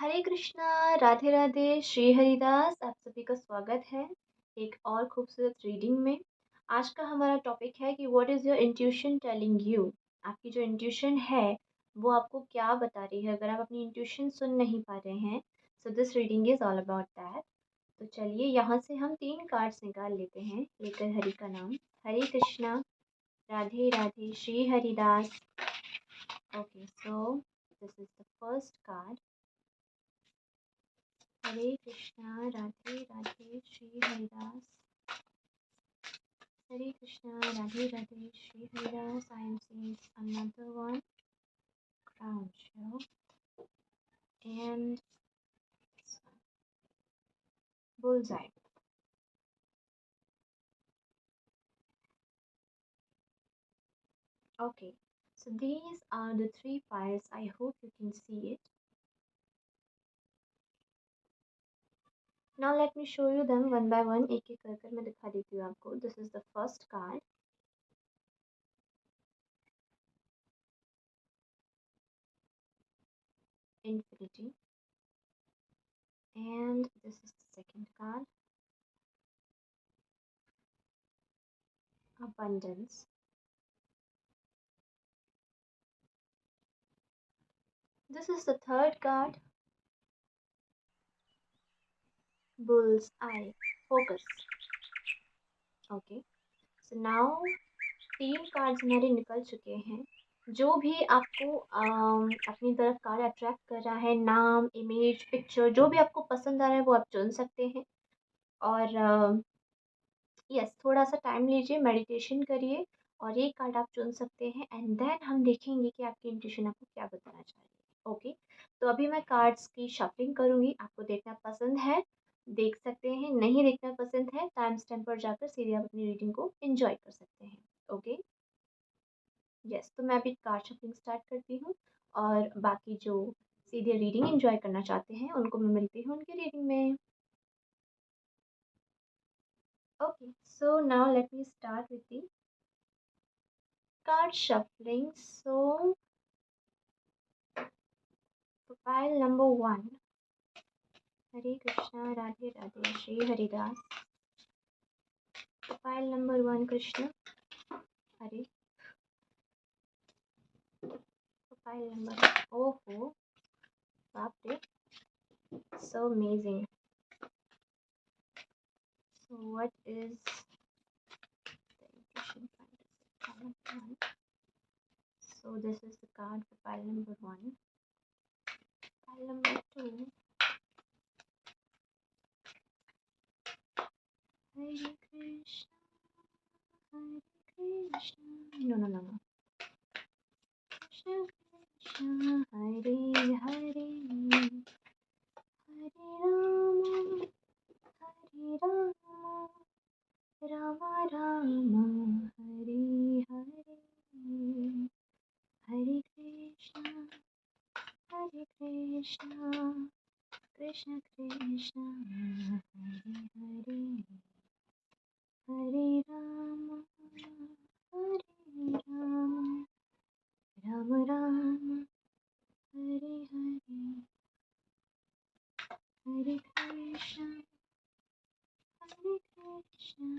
हरे कृष्णा, राधे राधे, श्री हरिदास। आप सभी का स्वागत है एक और खूबसूरत रीडिंग में। आज का हमारा टॉपिक है कि what is your intuition telling you. आपकी जो इंट्यूशन है वो आपको क्या बता रही है। अगर आप अपनी इंट्यूशन सुन नहीं पा रहे हैं, so this reading is all about that. तो चलिए यहाँ से हम 3 कार्ड्स निकाल लेते हैं लेकर हरि का नाम। Hare Krishna, Radhe Radhe, Shri Haridas. Okay, so this is the first card. Hare Krishna, Radhe Radhe, Shri Haridas. Hare Krishna, Radhe Radhe, Shri Haridas. I am seeing another one, crown jewel, and bullseye. Okay, so these are the 3 piles. I hope you can see it. Now let me show you them one by one. एक एक कर मैं दिखा देती हूँ आपको. This is the first card. Infinity. And this is the second card. Abundance. This is the third card. Bull's eye. Focus. Okay, so now 3 cards हमारे निकल चुके हैं। जो भी आपको अपनी तरफ कार्ड अट्रैक्ट कर रहा है, नाम, इमेज, पिक्चर, जो भी आपको पसंद आ रहा है वो आप चुन सकते हैं। और यस, थोड़ा सा टाइम लीजिए, मेडिटेशन करिए और ये कार्ड आप चुन सकते हैं एंड देन हम देखेंगे कि आपकी इंट्यूशन आपको क्या बताना चाह रही है। ओके, तो अभी मैं कार्ड्स की शफलिंग करूँगी। आपको देखना पसंद है देख सकते हैं, नहीं देखना पसंद है टाइम स्टैम्प पर जाकर सीधे आप अपनी रीडिंग को एंजॉय कर सकते हैं। ओके, यस, तो मैं अभी कार्ड शफलिंग स्टार्ट करती हूँ और बाकी जो सीधे रीडिंग एंजॉय करना चाहते हैं उनको मैं मिलती हूँ उनकी रीडिंग में। Okay, so now let me start with the card shuffling. So, pile number 1. Hare Krishna, Radhe Radhe, Shri Haridas. Pile number 1, Krishna. Hare. Pile number. Oh, oh. Baapre. So amazing. So, what is the intuition fantasy? So, this is the card for pile number 1. Pile number 2. Hare Krishna, Hare Krishna. No, no, no, no. Krishna Krishna, Hare Hare, Hare Rama, Hare Rama, Rama Rama, Hare Hare, Hare Krishna, Hare Krishna, Krishna Krishna, Hare Hare, Hare Rama, Hare Rama, Rama Rama, Hare Hare, Hare Krishna, Hare Krishna,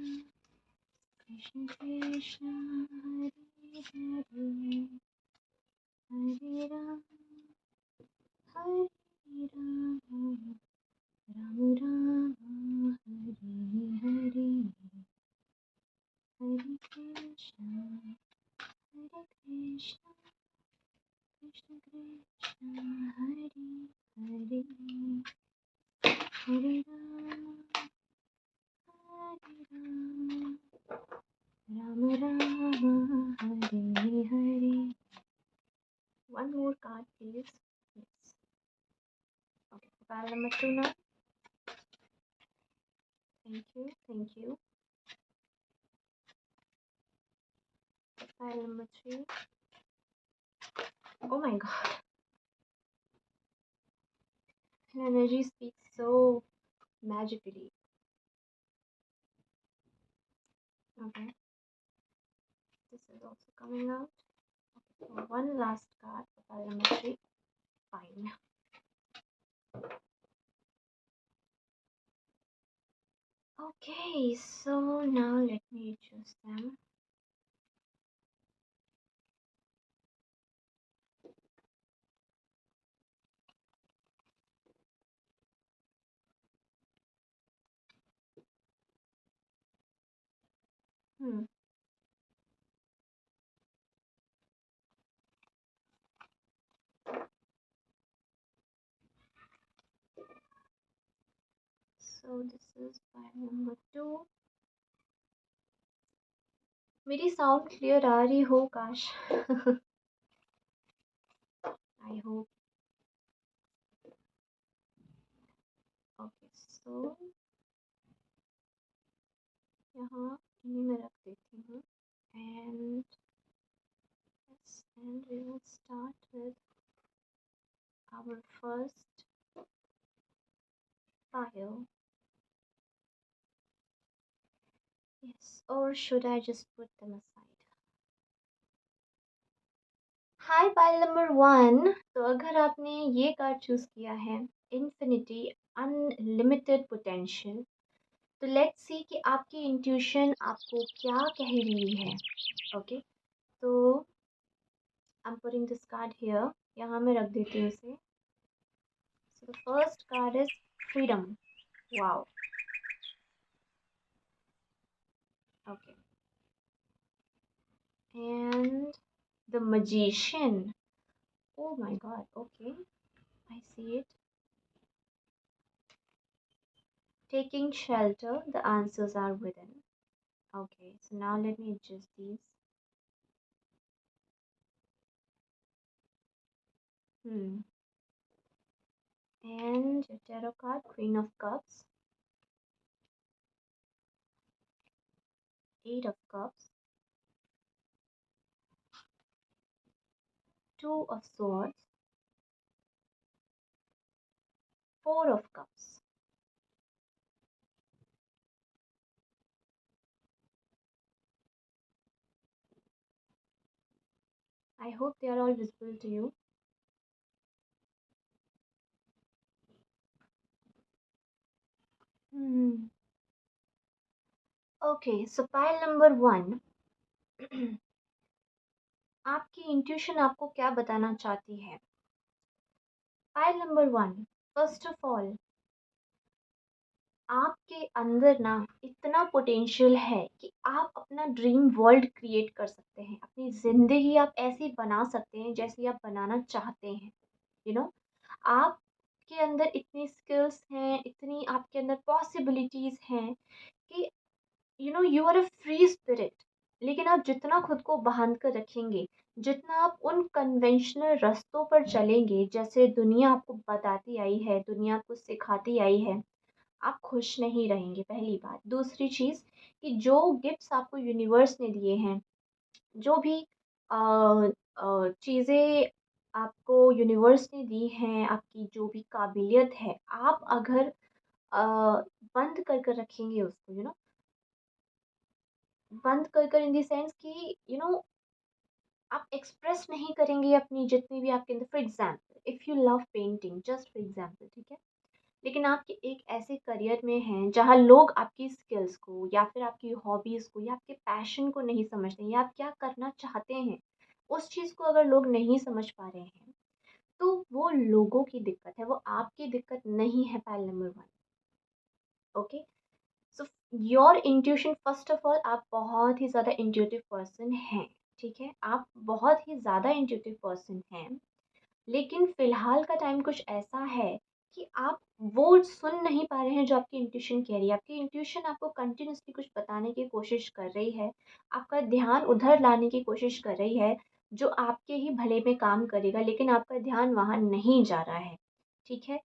Krishna Krishna, Hare Hare, Hare Rama, Hare Rama, Rama Rama, Hare Hare, Hare Krishna, Hare Krishna, Krishna Krishna, Hare Hare, Hare Rama, Hare Rama, Rama Rama, Hare Hare. One more card, please. Yes. Okay, pile number 2 now. Thank you, thank you. Pile number 3. Oh my god. Energy speaks so magically. Okay. This is also coming out. Okay, so one last card for pile number 3. Fine. Okay, so now let me choose them. Hmm. So this is pile number 2. मेरी sound clear आ रही हो काश. I hope. Okay, so यहाँ इन्हीं में रख देती हूँ. And yes, and we will start with our first pile. Yes, or should I just put them aside? Hi pile number 1. तो अगर आपने ये कार्ड चूज किया है, इन्फिनिटी अनलिमिटेड पोटेंशियल, तो लेट्स सी कि आपकी इंट्यूशन आपको क्या कह रही है. ओके, तो I am putting this card here. यहाँ मैं रख देती हूँ इसे. So the first card is freedom. Wow. Okay, and the magician. Oh my god, okay, I see it. Taking shelter, the answers are within. Okay, so now let me adjust these. Hmm. And your tarot card, Queen of Cups, Eight of Cups, Two of Swords, Four of Cups. I hope they are all visible to you. Hmm. Okay, so pile number 1. आपकी intuition आपको क्या बताना चाहती है? Pile number 1, first of all, आपके अंदर ना इतना पोटेंशियल है कि आप अपना ड्रीम वर्ल्ड क्रिएट कर सकते हैं. अपनी ज़िंदगी आप ऐसी बना सकते हैं जैसी आप बनाना चाहते हैं. यू नो, आपके अंदर इतनी स्किल्स हैं, इतनी आपके अंदर पॉसिबिलिटीज़ हैं कि you are a free spirit. लेकिन आप जितना खुद को बांध कर रखेंगे, जितना आप उन कन्वेंशनल रास्तों पर चलेंगे जैसे दुनिया आपको बताती आई है, दुनिया आपको सिखाती आई है, आप खुश नहीं रहेंगे. पहली बात. दूसरी चीज़ कि जो गिफ्ट्स आपको यूनिवर्स ने दिए हैं, जो भी चीज़ें आपको यूनिवर्स ने दी हैं, आपकी जो भी काबिलियत है, आप अगर अ, बंद कर रखेंगे उसको, बंद कर इन द सेंस कि आप एक्सप्रेस नहीं करेंगे अपनी जितनी भी आपके अंदर. For example, if you love painting, just for example, ठीक है, लेकिन आप एक ऐसे करियर में हैं जहाँ लोग आपकी स्किल्स को या फिर आपकी हॉबीज़ को या आपके पैशन को नहीं समझते हैं, या आप क्या करना चाहते हैं उस चीज़ को अगर लोग नहीं समझ पा रहे हैं, तो वो लोगों की दिक्कत है, वो आपकी दिक्कत नहीं है. Pile number 1. Okay, so your intuition, first of all, आप बहुत ही ज़्यादा इंट्यूटिव पर्सन हैं. ठीक है, आप बहुत ही ज़्यादा इंट्यूटिव पर्सन हैं. लेकिन फ़िलहाल का टाइम कुछ ऐसा है कि आप वो सुन नहीं पा रहे हैं जो आपकी इंट्यूशन कह रही है. आपकी इंट्यूशन आपको कंटिन्यूअसली कुछ बताने की कोशिश कर रही है. आपका ध्यान उधर लाने की कोशिश कर रही है जो आपके ही भले में काम करेगा, लेकिन आपका ध्यान वहाँ नहीं जा रहा है. ठीक है?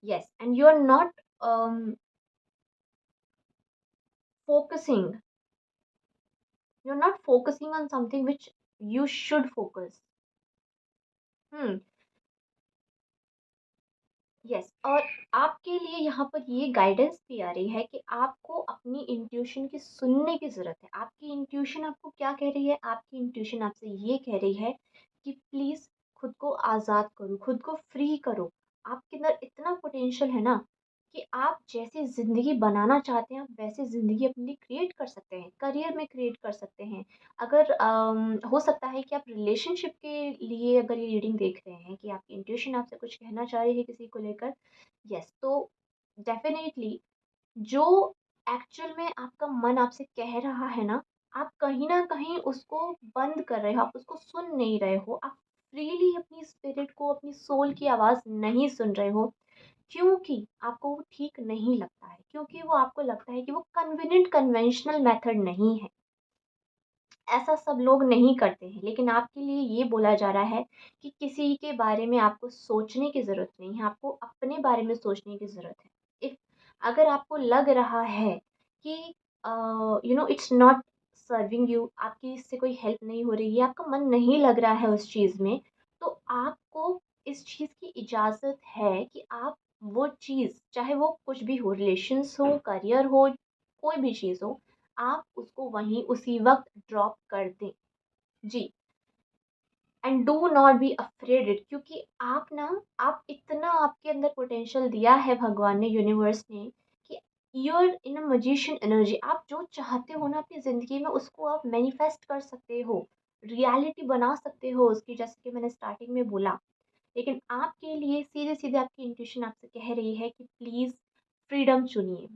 Yes, and you are not focusing, you are not focusing on something which you should focus. Hmm. Yes, और आपके लिए यहाँ पर ये गाइडेंस भी आ रही है कि आपको अपनी इंट्यूशन की सुनने की ज़रूरत है. आपकी इंट्यूशन आपको क्या कह रही है? आपकी इंट्यूशन आपसे ये कह रही है कि प्लीज़ खुद को आज़ाद करो, खुद को फ्री करो. आपके अंदर इतना पोटेंशियल है ना, कि आप जैसी ज़िंदगी बनाना चाहते हैं, आप वैसी ज़िंदगी अपने लिए क्रिएट कर सकते हैं, करियर में क्रिएट कर सकते हैं। अगर हो सकता है कि आप रिलेशनशिप के लिए अगर ये रीडिंग देख रहे हैं कि आपकी इंट्यूशन आपसे कुछ कहना चाह रही है किसी को लेकर, यस, तो डेफ़िनेटली जो एक्चुअल में आपका मन आपसे कह रहा है ना, आप कहीं न कहीं उसको बंद कर रहे हो, आप उसको सुन नहीं रहे हो, आप फ्रीली अपनी स्पिरिट को, अपनी सोल की आवाज़ नहीं सुन रहे हो। क्योंकि आपको वो ठीक नहीं लगता है, क्योंकि वो आपको लगता है कि वो कन्वीनिएंट कन्वेंशनल मेथड नहीं है। ऐसा सब लोग नहीं करते हैं, लेकिन आपके लिए ये बोला जा रहा है कि किसी के बारे में आपको सोचने की ज़रूरत नहीं है, आपको अपने बारे में सोचने की ज़रूरत है। इफ अगर आपको लग रहा है कि इट्स नॉट सर्विंग यू, आपकी इससे कोई हेल्प नहीं हो रही है, आपका मन नहीं लग रहा है उस चीज़ में, तो आपको इस चीज़ की इजाज़त है कि आप वो चीज़, चाहे वो कुछ भी हो, रिलेशंस हो, करियर हो, कोई भी चीज़ हो, आप उसको वहीं उसी वक़्त ड्रॉप कर दें। जी, and do not be afraid it, क्योंकि आप इतना, आपके अंदर पोटेंशियल दिया है भगवान ने, यूनिवर्स ने, कि you are in a magician energy. आप जो चाहते हो ना अपनी ज़िंदगी में, उसको आप मैनिफेस्ट कर सकते हो, रियलिटी बना सकते हो उसकी, जैसे कि मैंने स्टार्टिंग में बोला। लेकिन आपके लिए सीधे-सीधे आपकी इंट्यूशन आपसे कह रही है कि प्लीज़ फ्रीडम चुनिए।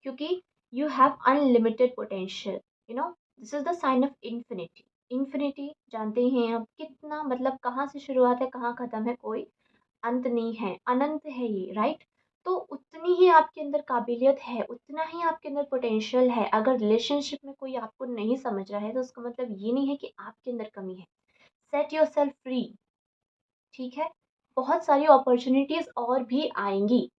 क्योंकि you have unlimited potential, you know, this is the sign of infinity. Infinity जानते ही हैं आप, कितना मतलब कहाँ से शुरुआत है कहाँ ख़त्म है, कोई अंत नहीं है, अनंत है ये, राइट? तो उतनी ही आपके अंदर काबिलियत है, उतना ही आपके अंदर पोटेंशियल है। अगर रिलेशनशिप में कोई आपको नहीं समझ रहा है, तो उसका मतलब ये नहीं है कि आपके अंदर कमी है। सेट योर सेल्फ फ्री, ठीक है? बहुत सारी अपॉर्चुनिटीज़ और भी आएंगी,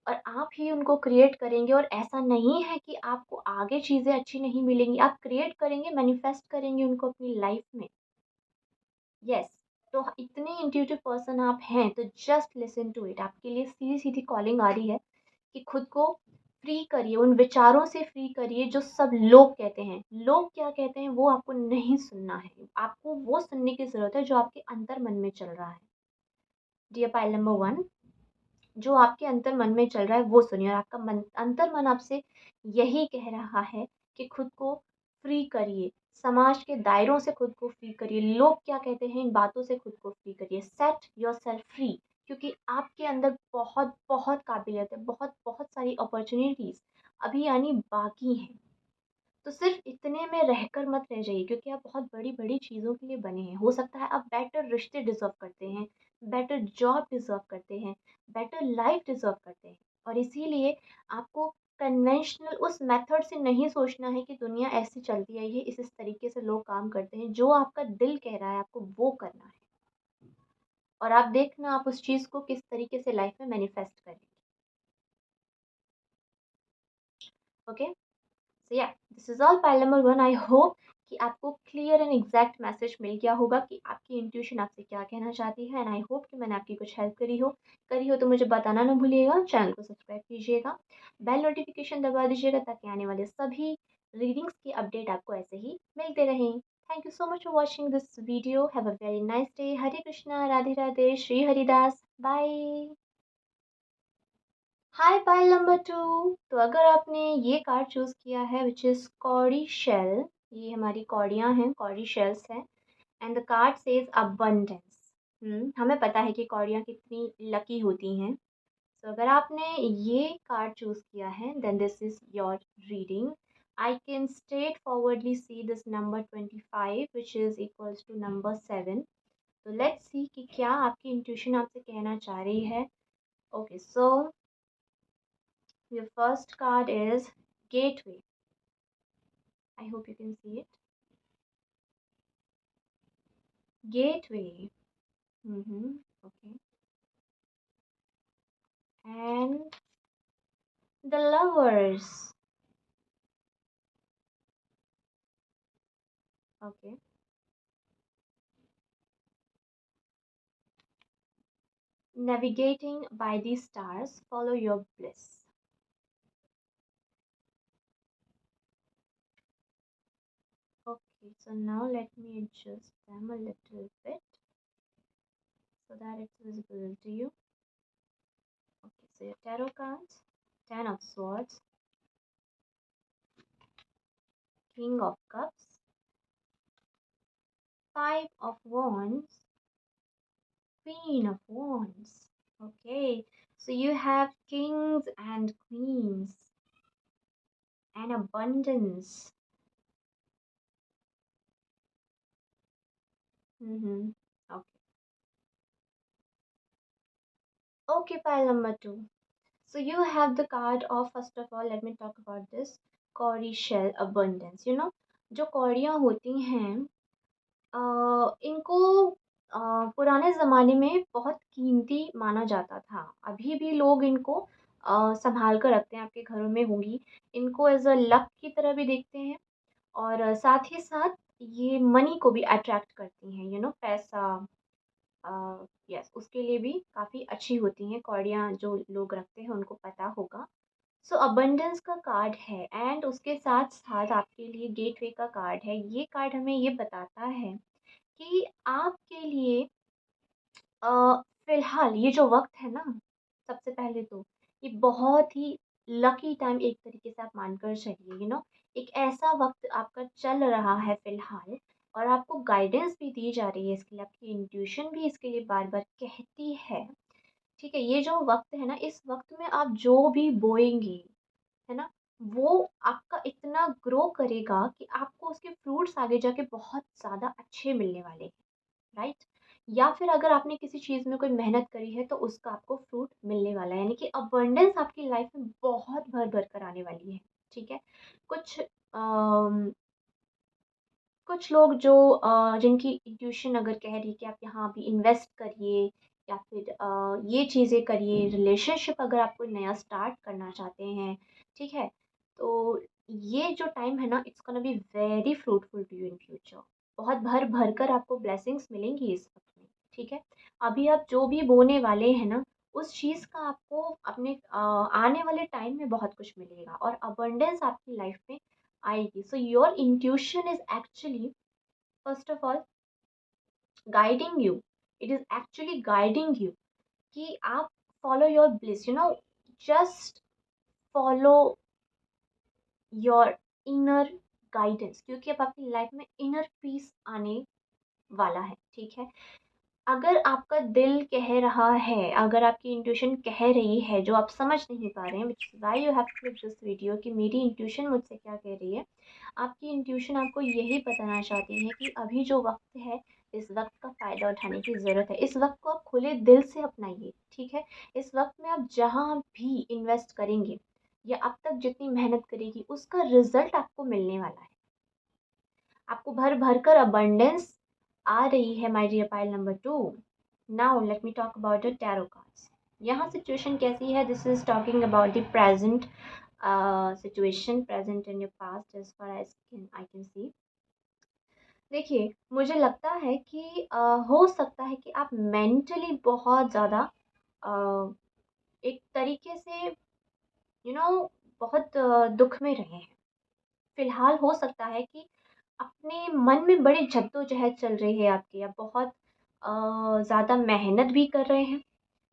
और आप ही उनको क्रिएट करेंगे। और ऐसा नहीं है कि आपको आगे चीज़ें अच्छी नहीं मिलेंगी, आप क्रिएट करेंगे, मैनिफेस्ट करेंगे उनको अपनी लाइफ में। यस, तो इतने इंट्यूटिव पर्सन आप हैं, तो जस्ट लिसन टू इट। आपके लिए सीधी सीधी कॉलिंग आ रही है कि खुद को फ्री करिए, उन विचारों से फ्री करिए जो सब लोग कहते हैं। लोग क्या कहते हैं वो आपको नहीं सुनना है, आपको वो सुनने की ज़रूरत है जो आपके अंतर मन में चल रहा है। डियर पाइल नंबर 1, जो आपके अंतर मन में चल रहा है वो सुनिए, और आपका मन, अंतर मन आपसे यही कह रहा है कि खुद को फ्री करिए, समाज के दायरों से खुद को फ्री करिए, लोग क्या कहते हैं इन बातों से खुद को फ्री करिए। सेट योर सेल्फ फ्री, क्योंकि आपके अंदर बहुत बहुत काबिलियत है, बहुत बहुत सारी अपॉर्चुनिटीज़ अभी आनी बाकी हैं। तो सिर्फ इतने में रहकर मत रह जाइए, क्योंकि आप बहुत बड़ी-बड़ी चीज़ों के लिए बने हैं। हो सकता है आप बेटर रिश्ते डिज़र्व करते हैं, बेटर जॉब डिज़र्व करते हैं, बेटर लाइफ़ डिज़र्व करते हैं। और इसीलिए आपको कन्वेंशनल उस मेथड से नहीं सोचना है कि दुनिया ऐसे चलती आई है, इस तरीके से लोग काम करते हैं। जो आपका दिल कह रहा है आपको वो करना है, और आप देखना आप उस चीज़ को किस तरीके से लाइफ़ में मैनिफेस्ट करेंगे। ओके? सो या, this is all pile number 1। I hope कि आपको क्लियर एंड एग्जैक्ट मैसेज मिल गया होगा कि आपकी इंट्यूशन आपसे क्या कहना चाहती है, एंड आई होप कि मैंने आपकी कुछ हेल्प करी हो तो मुझे बताना ना भूलिएगा। चैनल को सब्सक्राइब कीजिएगा, बेल नोटिफिकेशन दबा दीजिएगा, ताकि आने वाले सभी रीडिंग्स की अपडेट आपको ऐसे ही मिलते रहें। Thank you so much for watching this video. Have a very nice day. Hare Krishna, Radhe Radhe, Shri Haridas, bye. Hi pile number 2। तो अगर आपने ये कार्ड चूज़ किया है विच इज़ कॉडी शेल, ये हमारी कौड़ियाँ हैं, कॉडी शेल्स हैं, and the card says abundance. हमें पता है कि कौड़ियाँ कितनी लकी होती हैं। तो अगर आपने ये कार्ड चूज़ किया है, then this is your reading. I can straightforwardly see this number 25 which is equals to number 7। तो लेट्स सी कि क्या आपकी इंट्यूशन आपसे कहना चाह रही है। Okay, so your first card is Gateway. I hope you can see it. Gateway. Okay. And the Lovers. Okay. Navigating by the stars, follow your bliss. Okay, so now let me adjust them a little bit so that it's visible to you. So your tarot cards, Ten of Swords, King of Cups, Five of Wands, Queen of Wands. Okay, so you have kings and queens and abundance. Mm-hmm. Okay. Okay, pile number two. So you have the card of, first of all, let me talk about this कौड़ी shell abundance. जो कौड़ियाँ होती हैं, इनको पुराने ज़माने में बहुत कीमती माना जाता था। अभी भी लोग इनको संभाल कर रखते हैं, आपके घरों में होंगी। इनको एज अ लक की तरह भी देखते हैं, और साथ ही साथ ये मनी को भी अट्रैक्ट करती हैं, पैसा। यस, उसके लिए भी काफ़ी अच्छी होती हैं कौड़ियाँ, जो लोग रखते हैं उनको पता होगा। सो अबंडेंस का कार्ड है, एंड उसके साथ साथ आपके लिए गेटवे का कार्ड है। ये कार्ड हमें ये बताता है कि आपके लिए फ़िलहाल ये जो वक़्त है ना, सबसे पहले तो ये बहुत ही लकी टाइम एक तरीके से आप मानकर चलिए, एक ऐसा वक़्त आपका चल रहा है फ़िलहाल, और आपको गाइडेंस भी दी जा रही है इसके लिए, आपकी इंट्यूशन भी इसके लिए बार-बार कहती है, ठीक है? ये जो वक़्त है ना, इस वक़्त में आप जो भी बोएँगे, है ना? वो आपका इतना ग्रो करेगा कि आपको उसके फ्रूट्स आगे जाके बहुत ज़्यादा अच्छे मिलने वाले हैं। राइट? या फिर अगर आपने किसी चीज़ में कोई मेहनत करी है तो उसका आपको फ्रूट मिलने वाला है, यानी कि अबंडेंस आपकी लाइफ में बहुत भर-भर कर आने वाली है, ठीक है? कुछ कुछ लोग जो जिनकी इंट्यूशन अगर कह रही है कि आप यहाँ अभी इन्वेस्ट करिए, या फिर ये चीज़ें करिए, रिलेशनशिप अगर आप कोई नया स्टार्ट करना चाहते हैं, ठीक है? तो ये जो टाइम है ना, it's gonna be very fruitful to you in future. बहुत भर-भर कर आपको ब्लेसिंग्स मिलेंगी इस वक़्त में, ठीक है? अभी आप जो भी बोने वाले हैं ना, उस चीज़ का आपको अपने आने वाले टाइम में बहुत कुछ मिलेगा, और अबंडेंस आपकी लाइफ में आएगी। So your intuition is actually, first of all, guiding you. It is actually guiding you कि आप follow your bliss, just follow your inner guidance, क्योंकि अब आपकी लाइफ में इनर पीस आने वाला है, ठीक है? अगर आपका दिल कह रहा है, अगर आपकी इंट्यूशन कह रही है, जो आप समझ नहीं पा रहे हैं, which is why you have click this video, कि मेरी इंट्यूशन मुझसे क्या कह रही है। आपकी इंट्यूशन आपको यही बताना चाहती है कि अभी जो वक़्त है, इस वक़्त का फ़ायदा उठाने की ज़रूरत है। इस वक़्त को आप खुले दिल से अपनाइए, ठीक है? इस वक़्त में आप जहाँ भी इन्वेस्ट करेंगे, या अब तक जितनी मेहनत करेगी, उसका रिज़ल्ट आपको मिलने वाला है। आपको भर-भर कर अबंडेंस आ रही है, my dear pile number 2। Now let me talk about the tarot cards. यहाँ सिचुएशन कैसी है? This is talking about the present situation, present in your past, as far as I can see. देखिए, मुझे लगता है कि हो सकता है कि आप मेंटली बहुत ज़्यादा अ, एक तरीके से बहुत दुःख में रहे हैं। फ़िलहाल हो सकता है कि अपने मन में बड़ी जद्दोजहद चल रही है आपकी, आप बहुत ज़्यादा मेहनत भी कर रहे हैं।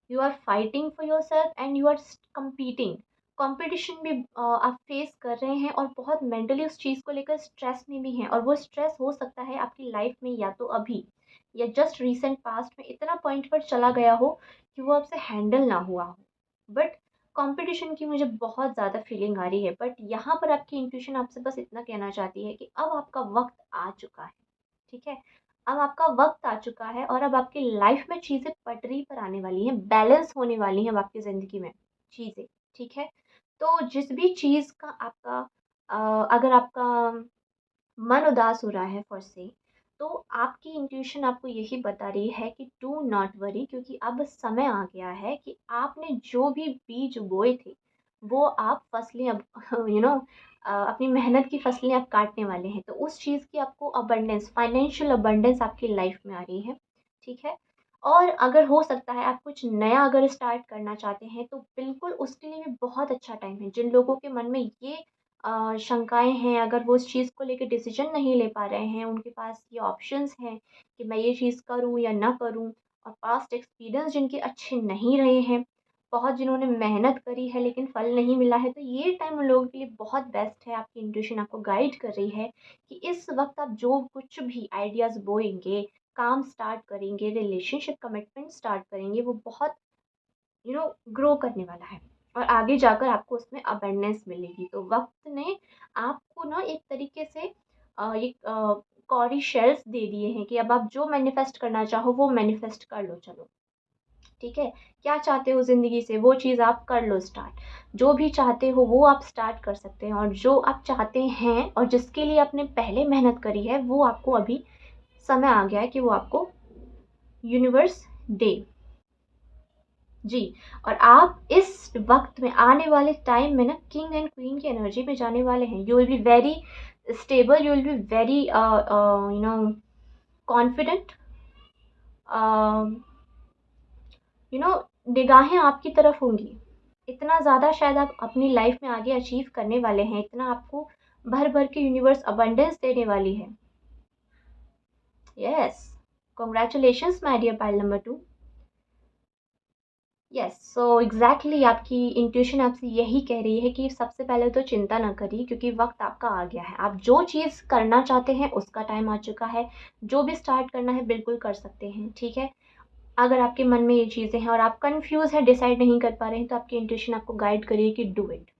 You are fighting for yourself and you are competing. Competition भी आप फेस कर रहे हैं, और बहुत मेंटली उस चीज़ को लेकर स्ट्रेस में भी हैं, और वो स्ट्रेस हो सकता है आपकी लाइफ में या तो अभी, या जस्ट रीसेंट पास्ट में इतना पॉइंट पर चला गया हो कि वो आपसे हैंडल ना हुआ हो। बट कंपटीशन की मुझे बहुत ज़्यादा फीलिंग आ रही है, बट यहाँ पर आपकी इंट्यूशन आपसे बस इतना कहना चाहती है कि अब आपका वक्त आ चुका है, ठीक है? अब आपका वक्त आ चुका है, और अब आपकी लाइफ में चीज़ें पटरी पर आने वाली हैं, बैलेंस होने वाली हैं अब आपकी ज़िंदगी में चीज़ें, ठीक है? तो जिस भी चीज़ का आपका अगर आपका मन उदास हो रहा है फॉर से, तो आपकी इंट्यूशन आपको यही बता रही है कि डू नॉट वरी, क्योंकि अब समय आ गया है कि आपने जो भी बीज बोए थे, वो आप फसलें अब अपनी मेहनत की फसलें आप काटने वाले हैं। तो उस चीज़ की आपको अबंडेंस, फाइनेंशियल अबंडेंस आपकी लाइफ में आ रही है, ठीक है? और अगर हो सकता है आप कुछ नया अगर स्टार्ट करना चाहते हैं, तो बिल्कुल उसके लिए भी बहुत अच्छा टाइम है। जिन लोगों के मन में ये शंकाएँ हैं, अगर वो उस चीज़ को लेके डिसीज़न नहीं ले पा रहे हैं, उनके पास ये ऑप्शंस हैं कि मैं ये चीज़ करूँ या ना करूँ, और पास्ट एक्सपीरियंस जिनके अच्छे नहीं रहे हैं, बहुत जिन्होंने मेहनत करी है लेकिन फल नहीं मिला है, तो ये टाइम उन लोगों के लिए बहुत बेस्ट है। आपकी इंट्यूशन आपको गाइड कर रही है कि इस वक़्त आप जो कुछ भी आइडियाज़ बोएँगे, काम स्टार्ट करेंगे, रिलेशनशिप कमिटमेंट स्टार्ट करेंगे, वो बहुत ग्रो करने वाला है और आगे जाकर आपको उसमें अबंडेंस मिलेगी। तो वक़्त ने आपको ना एक तरीके से एक कौड़ी शेल्स दे दिए हैं कि अब आप जो मैनिफेस्ट करना चाहो वो मैनिफेस्ट कर लो चलो। ठीक है? क्या चाहते हो ज़िंदगी से वो चीज़ आप कर लो स्टार्ट। जो भी चाहते हो वो आप स्टार्ट कर सकते हैं और जो आप चाहते हैं और जिसके लिए आपने पहले मेहनत करी है, वो आपको अभी समय आ गया है कि वो आपको यूनिवर्स दे। जी, और आप इस वक़्त में आने वाले टाइम में ना किंग एंड क्वीन की एनर्जी में जाने वाले हैं। You will be very stable, you will be very confident, a, you know निगाहें आपकी तरफ होंगी। इतना ज़्यादा शायद आप अपनी लाइफ में आगे अचीव करने वाले हैं, इतना आपको भर-भर के यूनिवर्स अबंडेंस देने वाली है। Yes, congratulations my dear pile number 2। Yes, so exactly आपकी इंट्यूशन आपसे यही कह रही है कि सबसे पहले तो चिंता ना करिए क्योंकि वक्त आपका आ गया है। आप जो चीज़ करना चाहते हैं उसका टाइम आ चुका है। जो भी स्टार्ट करना है बिल्कुल कर सकते हैं, ठीक है। अगर आपके मन में ये चीज़ें हैं और आप कंफ्यूज हैं, डिसाइड नहीं कर पा रहे हैं, तो आपकी इंट्यूशन आपको गाइड करिए कि डू इट,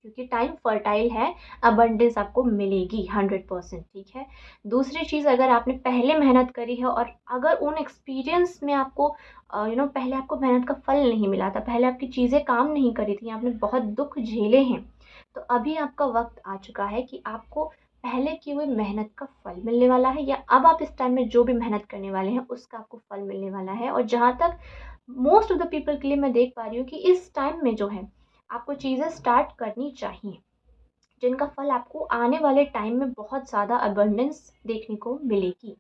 क्योंकि टाइम फर्टाइल है। अबंडेंस आपको मिलेगी 100%, ठीक है। दूसरी चीज़, अगर आपने पहले मेहनत करी है और अगर उन एक्सपीरियंस में आपको पहले आपको मेहनत का फल नहीं मिला था, पहले आपकी चीज़ें काम नहीं करी थी, आपने बहुत दुख झेले हैं, तो अभी आपका वक्त आ चुका है कि आपको पहले की हुई मेहनत का फल मिलने वाला है, या अब आप इस टाइम में जो भी मेहनत करने वाले हैं उसका आपको फल मिलने वाला है। और जहाँ तक मोस्ट ऑफ द पीपल के लिए मैं देख पा रही हूँ कि इस टाइम में जो है आपको चीज़ें स्टार्ट करनी चाहिए, जिनका फल आपको आने वाले टाइम में बहुत ज़्यादा अबंडेंस देखने को मिलेगी।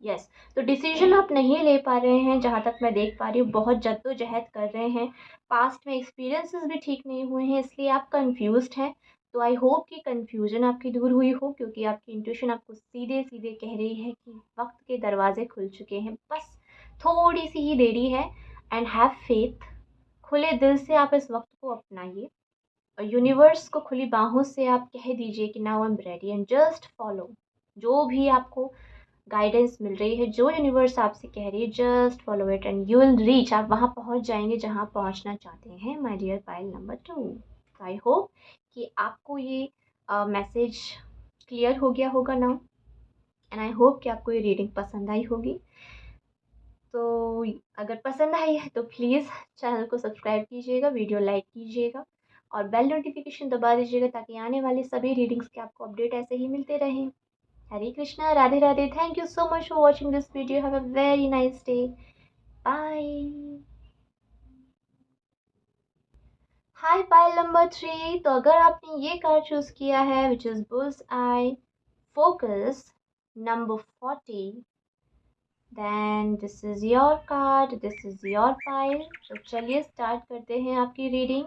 यस, तो डिसीजन आप नहीं ले पा रहे हैं, जहाँ तक मैं देख पा रही हूँ बहुत जद्दोजहद कर रहे हैं, पास्ट में एक्सपीरियंसेस भी ठीक नहीं हुए हैं, इसलिए आप कंफ्यूज्ड हैं। तो आई होप कि कंफ्यूजन आपकी दूर हुई हो, क्योंकि आपकी इंट्यूशन आपको सीधे सीधे कह रही है कि वक्त के दरवाजे खुल चुके हैं, बस थोड़ी सी ही देरी है। एंड हैव फेथ, खुले दिल से आप इस वक्त को अपनाइए और यूनिवर्स को खुली बाहों से आप कह दीजिए कि now I am ready and just follow. जो भी आपको गाइडेंस मिल रही है, जो यूनिवर्स आपसे कह रही है, just follow it and you will reach. आप वहाँ पहुँच जाएंगे जहाँ पहुँचना चाहते हैं, my dear pile number 2। I hope कि आपको ये मैसेज क्लियर हो गया होगा नाउ, एंड आई होप कि आपको ये रीडिंग पसंद आई होगी। तो अगर पसंद आई है तो प्लीज़ चैनल को सब्सक्राइब कीजिएगा, वीडियो लाइक कीजिएगा और बेल नोटिफिकेशन दबा दीजिएगा ताकि आने वाली सभी रीडिंग्स के आपको अपडेट ऐसे ही मिलते रहें। Hare Krishna, Radhe Radhe. Thank you so much for watching this video. Have a very nice day. Bye. Hi pile number 3। तो अगर आपने ये कार्ड चूज किया है which is bull's eye focus number 40, then this is your card, this is your file. तो चलिए start करते हैं आपकी रीडिंग।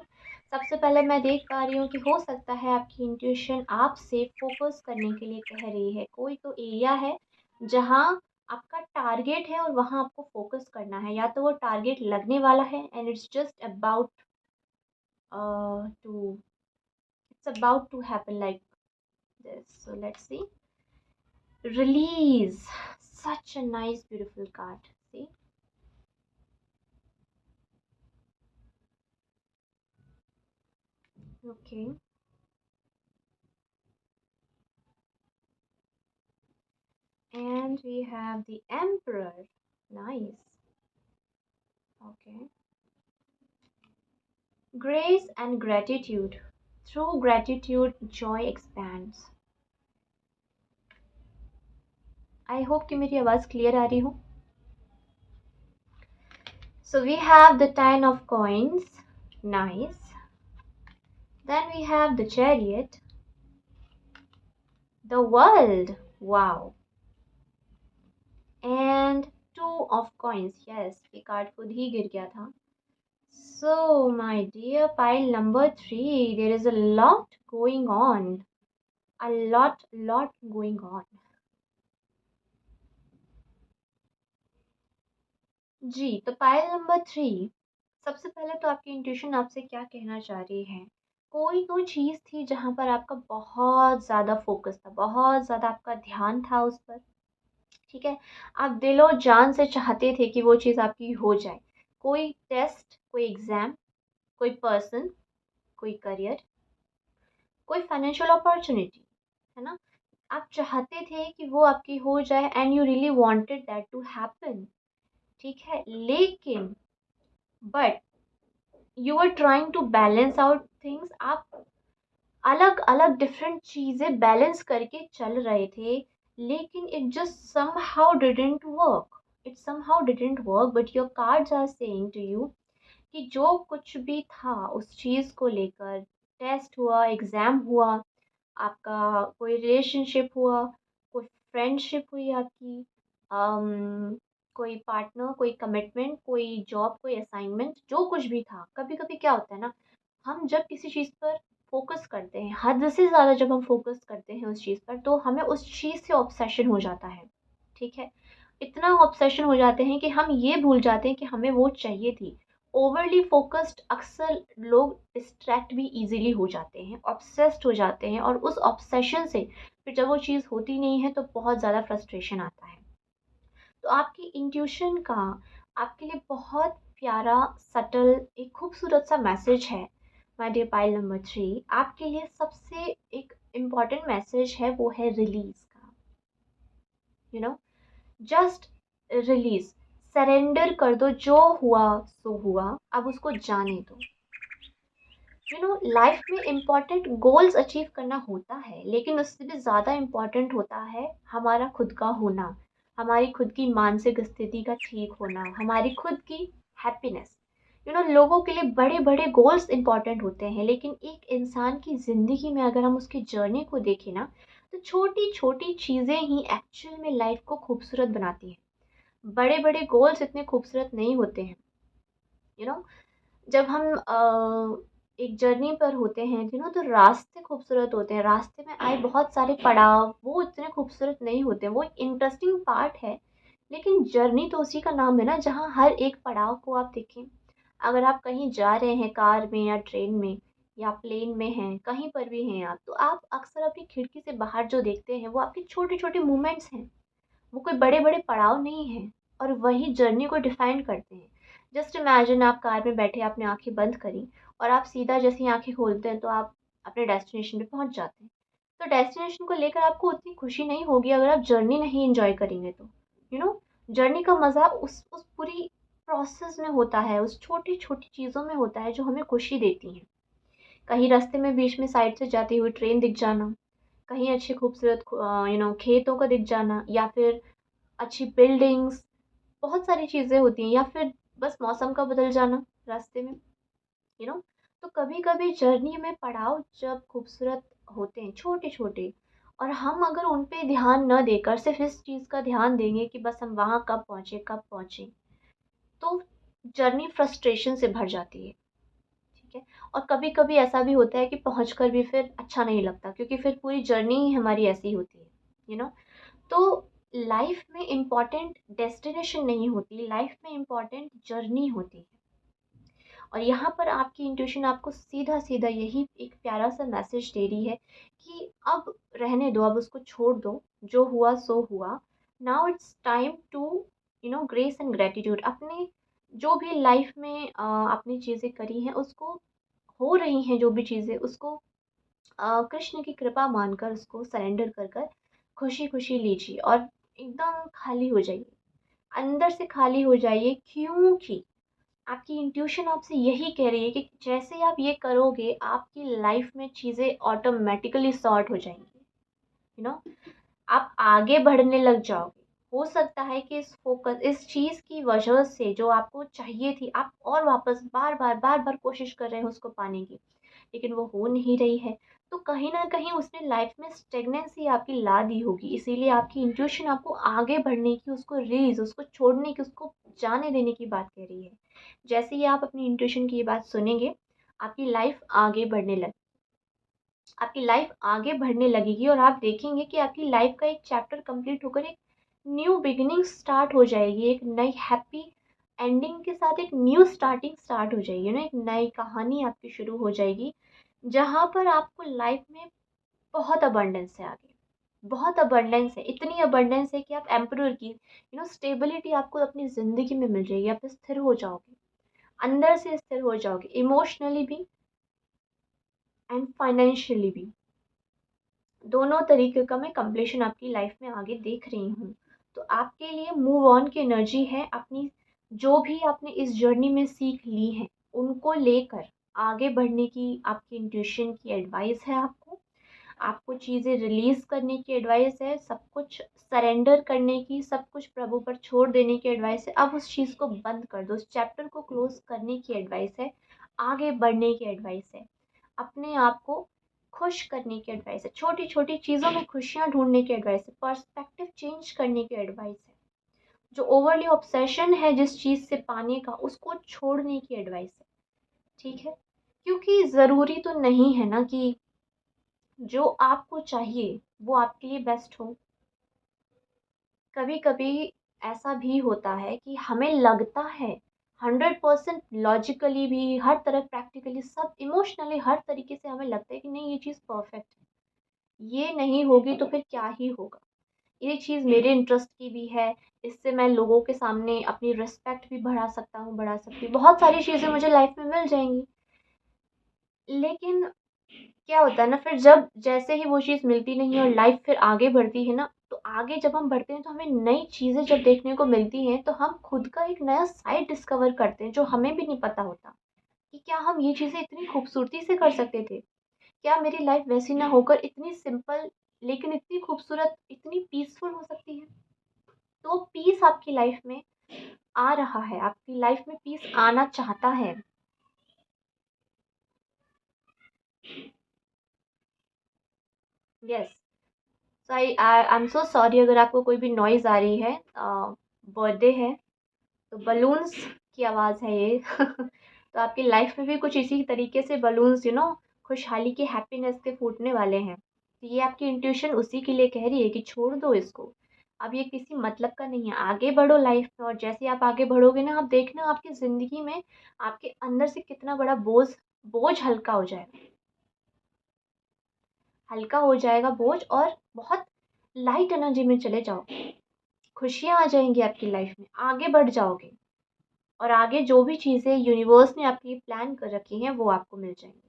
सबसे पहले मैं देख पा रही हूँ कि हो सकता है आपकी इंट्यूशन आपसे फोकस करने के लिए कह रही है। कोई तो एरिया है जहाँ आपका टारगेट है और वहाँ आपको फोकस करना है, या तो वो टारगेट लगने वाला है and it's just about to it's about to happen like this. So let's see. Release. Such a nice beautiful card. See, okay. And we have the Emperor. Nice. Okay. Grace and gratitude. Through gratitude, joy expands. I hope कि मेरी आवाज़ clear आ रही हो. So we have the 10 of coins. Nice. Then we have the Chariot. The World. Wow. And 2 of coins. Yes, ये card खुद ही गिर गया था. So, my dear pile number 3, there is a lot going on. A lot going on. जी, तो pile number 3, सबसे पहले तो आपकी इंट्यूशन आपसे क्या कहना चाह रही है? कोई तो चीज़ थी जहाँ पर आपका बहुत ज़्यादा फ़ोकस था, बहुत ज़्यादा आपका ध्यान था उस पर, ठीक है? आप दिलो-जान से चाहते थे कि वो चीज़ आपकी हो जाए। कोई टेस्ट, कोई एग्ज़ाम, कोई पर्सन, कोई करियर, कोई फाइनेंशियल अपॉर्च्युनिटी, है ना? आप चाहते थे कि वो आपकी हो जाए and you really wanted that to happen, ठीक है? लेकिन but you are trying to balance out things. आप अलग-अलग डिफरेंट चीज़ें बैलेंस करके चल रहे थे, लेकिन it just somehow didn't work. It somehow didn't work but your cards are saying to you कि जो कुछ भी था उस चीज़ को लेकर, टेस्ट हुआ, एग्ज़ाम हुआ, आपका कोई रिलेशनशिप हुआ, कोई फ्रेंडशिप हुई आपकी, कोई पार्टनर, कोई कमिटमेंट, कोई जॉब, कोई असाइनमेंट, जो कुछ भी था। कभी-कभी क्या होता है ना, हम जब किसी चीज़ पर फ़ोकस करते हैं, हद से ज़्यादा जब हम फ़ोकस करते हैं उस चीज़ पर, तो हमें उस चीज़ से ऑब्सेशन हो जाता है, ठीक है? इतना ऑब्सेशन हो जाते हैं कि हम ये भूल जाते हैं कि हमें वो चाहिए थी। ओवरली फ़ोकस्ड अक्सर लोग डिस्ट्रैक्ट भी ईज़िली हो जाते हैं, ऑब्सेस्ड हो जाते हैं, और उस ऑब्सेशन से फिर जब वो चीज़ होती नहीं है तो बहुत ज़्यादा फ्रस्ट्रेशन आता है। तो आपकी इंट्यूशन का आपके लिए बहुत प्यारा, सटल, एक खूबसूरत सा मैसेज है, माय डियर पाइल नंबर 3। आपके लिए सबसे एक इम्पोर्टेंट मैसेज है, वो है रिलीज़ का। You know, just release, surrender कर दो, जो हुआ सो हुआ, अब उसको जाने दो। लाइफ में इम्पोर्टेंट गोल्स अचीव करना होता है, लेकिन उससे भी ज़्यादा इम्पोर्टेंट होता है हमारा खुद का होना, हमारी खुद की मानसिक स्थिति का ठीक होना, हमारी खुद की हैप्पीनेस। लोगों के लिए बड़े बड़े गोल्स इम्पोर्टेंट होते हैं, लेकिन एक इंसान की ज़िंदगी में अगर हम उसकी जर्नी को देखें ना, तो छोटी छोटी चीज़ें ही एक्चुअल में लाइफ को खूबसूरत बनाती हैं। बड़े बड़े गोल्स इतने खूबसूरत नहीं होते हैं। यू नो जब हम एक जर्नी पर होते हैं, तो रास्ते खूबसूरत होते हैं, रास्ते में आए बहुत सारे पड़ाव वो इतने खूबसूरत नहीं होते हैं, वो एक इंटरेस्टिंग पार्ट है। लेकिन जर्नी तो उसी का नाम है ना, जहाँ हर एक पड़ाव को आप देखें। अगर आप कहीं जा रहे हैं कार में या ट्रेन में या प्लेन में हैं, कहीं पर भी हैं आप, तो आप अक्सर अपनी खिड़की से बाहर जो देखते हैं वो आपके छोटे छोटे मूवमेंट्स हैं, वो कोई बड़े बड़े पड़ाव नहीं हैं, और वही जर्नी को डिफाइन करते हैं। जस्ट इमेजिन, आप कार में बैठे, आपने आंखें बंद करी और आप सीधा जैसे ही आंखें खोलते हैं तो आप अपने डेस्टिनेशन पे पहुंच जाते हैं। तो डेस्टिनेशन को लेकर आपको उतनी खुशी नहीं होगी अगर आप जर्नी नहीं एंजॉय करेंगे तो। यू नो जर्नी का मज़ा उस पूरी प्रोसेस में होता है, उस छोटी छोटी चीज़ों में होता है जो हमें खुशी देती हैं। कहीं रास्ते में बीच में साइड से जाती हुई ट्रेन दिख जाना, कहीं अच्छे खूबसूरत खेतों का दिख जाना, या फिर अच्छी बिल्डिंग्स, बहुत सारी चीज़ें होती हैं, या फिर बस मौसम का बदल जाना रास्ते में। यू नो तो कभी कभी जर्नी में पड़ाव जब खूबसूरत होते हैं, छोटे छोटे, और हम अगर उन पे ध्यान न देकर सिर्फ इस चीज़ का ध्यान देंगे कि बस हम वहाँ कब पहुँचे, तो जर्नी फ्रस्ट्रेशन से भर जाती है, ठीक है? और कभी कभी ऐसा भी होता है कि पहुँच कर भी फिर अच्छा नहीं लगता, क्योंकि फिर पूरी जर्नी ही हमारी ऐसी होती है। यू नो तो लाइफ में इम्पॉर्टेंट डेस्टिनेशन नहीं होती, लाइफ में इम्पॉर्टेंट जर्नी होती है। और यहाँ पर आपकी इंट्यूशन आपको सीधा सीधा यही एक प्यारा सा मैसेज दे रही है कि अब रहने दो, अब उसको छोड़ दो, जो हुआ सो हुआ। Now it's time to grace and gratitude. अपने जो भी लाइफ में आपने चीज़ें करी हैं, उसको, हो रही हैं जो भी चीज़ें, उसको कृष्ण की कृपा मानकर, उसको सरेंडर कर कर खुशी खुशी लीजिए, और एकदम खाली हो जाइए, अंदर से खाली हो जाइए, क्योंकि आपकी इंट्यूशन आपसे यही कह रही है कि जैसे ही आप ये करोगे, आपकी लाइफ में चीज़ें ऑटोमेटिकली सॉर्ट हो जाएंगी। यू नो आप आगे बढ़ने लग जाओगे। हो सकता है कि इस चीज़ की वजह से जो आपको चाहिए थी, आप और वापस बार बार कोशिश कर रहे हैं उसको पाने की, लेकिन वो हो नहीं रही है। तो कहीं न कहीं उसने लाइफ में स्टेगनेंसी आपकी ला दी होगी। इसीलिए आपकी इंट्यूशन आपको आगे बढ़ने की, उसको रिलीज़, उसको छोड़ने की, उसको जाने देने की बात कह रही है। जैसे ही आप अपनी इंट्यूशन की ये बात सुनेंगे, आपकी लाइफ आगे बढ़ने लग आपकी लाइफ आगे बढ़ने लगेगी, और आप देखेंगे कि आपकी लाइफ का एक चैप्टर कंप्लीट होकर एक न्यू बिगिनिंग स्टार्ट हो जाएगी, एक नई हैप्पी एंडिंग के साथ एक न्यू स्टार्टिंग स्टार्ट हो जाएगी ना, एक नई कहानी आपकी शुरू हो जाएगी, जहाँ पर आपको लाइफ में बहुत अबंडेंस है आगे, बहुत अबंडेंस है, इतनी अबंडेंस है कि आप एम्परर की स्टेबिलिटी आपको अपनी ज़िंदगी में मिल जाएगी। आप स्थिर हो जाओगे, अंदर से स्थिर हो जाओगे, इमोशनली भी एंड फाइनेंशियली भी। दोनों तरीके का मैं कंप्लीशन आपकी लाइफ में आगे देख रही हूँ। तो आपके लिए मूव ऑन की एनर्जी है। अपनी जो भी आपने इस जर्नी में सीख ली है, उनको लेकर आगे बढ़ने की आपकी इंट्यूशन की एडवाइस है आपको। आपको चीज़ें रिलीज़ करने की एडवाइस है, सब कुछ सरेंडर करने की, सब कुछ प्रभु पर छोड़ देने की एडवाइस है। अब उस चीज़ को बंद कर दो, उस चैप्टर को क्लोज़ करने की एडवाइस है, आगे बढ़ने की एडवाइस है, अपने आप को खुश करने की एडवाइस है, छोटी-छोटी चीज़ों में खुशियाँ ढूँढने की एडवाइस है, पर्सपेक्टिव चेंज करने की एडवाइस है। जो ओवरली ऑब्सेशन है जिस चीज़ से पाने का, उसको छोड़ने की एडवाइस है, ठीक है? क्योंकि ज़रूरी तो नहीं है ना कि जो आपको चाहिए वो आपके लिए बेस्ट हो। कभी-कभी ऐसा भी होता है कि हमें लगता है 100% लॉजिकली भी, हर तरफ प्रैक्टिकली, सब इमोशनली, हर तरीके से हमें लगता है कि नहीं ये चीज़ परफेक्ट है। ये नहीं होगी तो फिर क्या ही होगा? ये चीज़ मेरे इंटरेस्ट की भी है, इससे मैं लोगों के सामने अपनी रिस्पेक्ट भी बढ़ा सकता हूँ, बढ़ा सकती हूँ। बहुत सारी चीज़ें मुझे लाइफ में मिल जाएँगी। लेकिन क्या होता है ना, फिर जब जैसे ही वो चीज़ मिलती नहीं है और लाइफ फिर आगे बढ़ती है ना, तो आगे जब हम बढ़ते हैं तो हमें नई चीज़ें जब देखने को मिलती हैं, तो हम खुद का एक नया साइड डिस्कवर करते हैं, जो हमें भी नहीं पता होता कि क्या हम ये चीज़ें इतनी खूबसूरती से कर सकते थे? क्या मेरी लाइफ वैसी ना होकर इतनी सिंपल लेकिन इतनी खूबसूरत, इतनी पीसफुल हो सकती है? तो पीस आपकी लाइफ में आ रहा है, आपकी लाइफ में पीस आना चाहता है। Yes. So I am so sorry अगर आपको कोई भी नॉइज़ आ रही है। बर्थडे है तो बलून्स की आवाज़ है ये। तो आपकी लाइफ में भी कुछ इसी तरीके से बलून्स खुशहाली के, हैप्पीनेस के फूटने वाले हैं। तो ये आपकी इंट्यूशन उसी के लिए कह रही है कि छोड़ दो इसको। अब ये किसी मतलब का नहीं है, आगे बढ़ो लाइफ में, और जैसे आप आगे बढ़ोगे ना, आप देखना आपकी ज़िंदगी में आपके अंदर से कितना बड़ा बोझ बोझ हल्का हो जाएगा। हल्का हो जाएगा बोझ, और बहुत लाइट एनर्जी में चले जाओगे। खुशियाँ आ जाएँगी आपकी लाइफ में, आगे बढ़ जाओगे, और आगे जो भी चीज़ें यूनिवर्स ने आपके लिए प्लान कर रखी हैं, वो आपको मिल जाएँगी।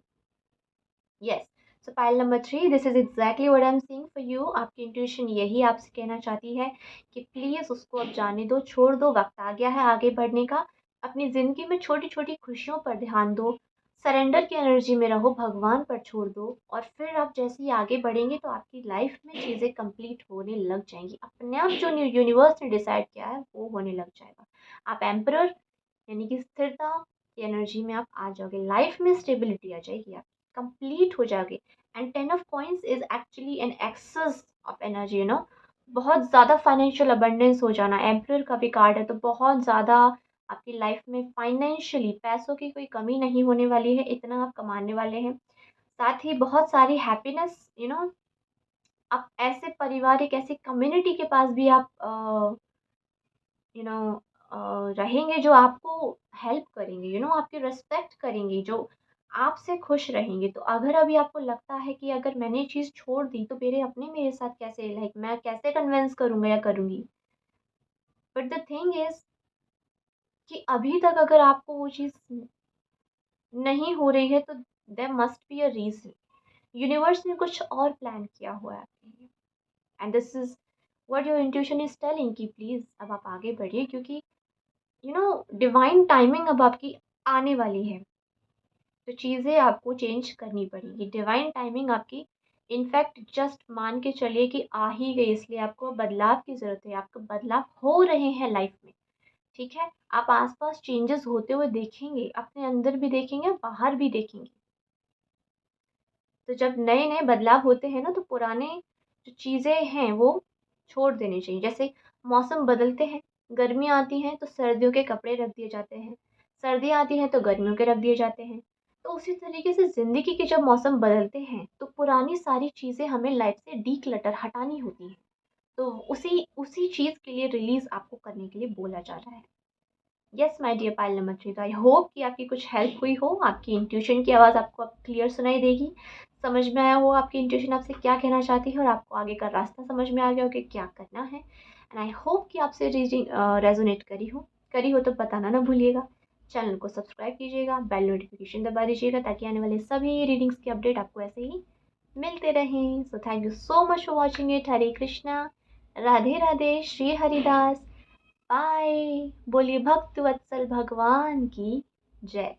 Yes. So pile number 3, this is exactly what I am saying for you. आपकी इंट्यूशन यही आपसे कहना चाहती है कि प्लीज़ उसको अब जाने दो, छोड़ दो, वक़्त आ गया है आगे बढ़ने का। अपनी ज़िंदगी में छोटी-छोटी खुशियों पर ध्यान दो, सरेंडर की एनर्जी में रहो, भगवान पर छोड़ दो, और फिर आप जैसे ही आगे बढ़ेंगे तो आपकी लाइफ में चीज़ें कंप्लीट होने लग जाएँगी। अपने आप जो यूनिवर्स ने डिसाइड किया है, वो होने लग जाएगा। आप एम्परर यानी कि स्थिरता की एनर्जी में आप आ जाओगे, लाइफ में स्टेबिलिटी आ जाएगी, आप कंप्लीट हो जाओगे। And 10 of coins is actually an excess of energy, बहुत ज़्यादा फाइनेंशियल अबंडेंस हो जाना। एम्परर का भी कार्ड है, तो बहुत ज़्यादा आपकी लाइफ में फाइनेंशियली पैसों की कोई कमी नहीं होने वाली है, इतना आप कमाने वाले हैं। साथ ही बहुत सारी हैप्पीनेस, आप ऐसे परिवार, एक ऐसी कम्युनिटी के पास भी आप यू नो रहेंगे जो आपको हेल्प करेंगे, आपकी रिस्पेक्ट करेंगी, जो आपसे खुश रहेंगे। तो अगर अभी आपको लगता है कि अगर मैंने ये चीज़ छोड़ दी तो मेरे अपने मेरे साथ कैसे, लाइक मैं कैसे कन्विंस करूँगा या करूँगी, बट द थिंग इज़ कि अभी तक अगर आपको वो चीज़ नहीं हो रही है, तो there must be a reason. Universe ने कुछ और प्लान किया हुआ है आपके लिए, and this is what your intuition is telling कि प्लीज़ अब आप आगे बढ़िए, क्योंकि डिवाइन टाइमिंग अब आपकी आने वाली है। तो चीज़ें आपको चेंज करनी पड़ेगी, डिवाइन टाइमिंग आपकी इनफैक्ट जस्ट मान के चलिए कि आ ही गई, इसलिए आपको बदलाव की ज़रूरत है। आपको बदलाव हो रहे हैं लाइफ में, ठीक है? आप आसपास चेंजेस होते हुए देखेंगे, अपने अंदर भी देखेंगे, बाहर भी देखेंगे। तो जब नए नए बदलाव होते हैं ना, तो पुराने जो चीज़ें हैं वो छोड़ देनी चाहिए। जैसे मौसम बदलते हैं, गर्मियाँ आती हैं तो सर्दियों के कपड़े रख दिए जाते हैं, सर्दियाँ आती हैं तो गर्मियों के रख दिए जाते हैं। तो उसी तरीके से ज़िंदगी के जब मौसम बदलते हैं, तो पुरानी सारी चीज़ें हमें लाइफ से डीक्लटर हटानी होती हैं। तो उसी उसी चीज़ के लिए रिलीज़ आपको करने के लिए बोला जा रहा है। Yes my dear pile number 3, तो आई होप कि आपकी कुछ हेल्प हुई हो। आपकी इंट्यूशन की आवाज़ आपको अब क्लियर सुनाई देगी, समझ में आया हो आपकी इंट्यूशन आपसे क्या कहना चाहती है और आपको आगे का रास्ता समझ में आ गया हो कि क्या करना है। एंड आई होप कि आपसे रीडिंग रेजोनेट करी हो तो बताना ना भूलिएगा। चैनल को सब्सक्राइब कीजिएगा, बेल नोटिफिकेशन दबा दीजिएगा ताकि आने वाले सभी रीडिंग्स की अपडेट आपको ऐसे ही मिलते रहें। So thank you so much for watching it. Hare Krishna, Radhe Radhe, Shri Haridas, bye. बोलिए भक्त वत्सल भगवान की जय।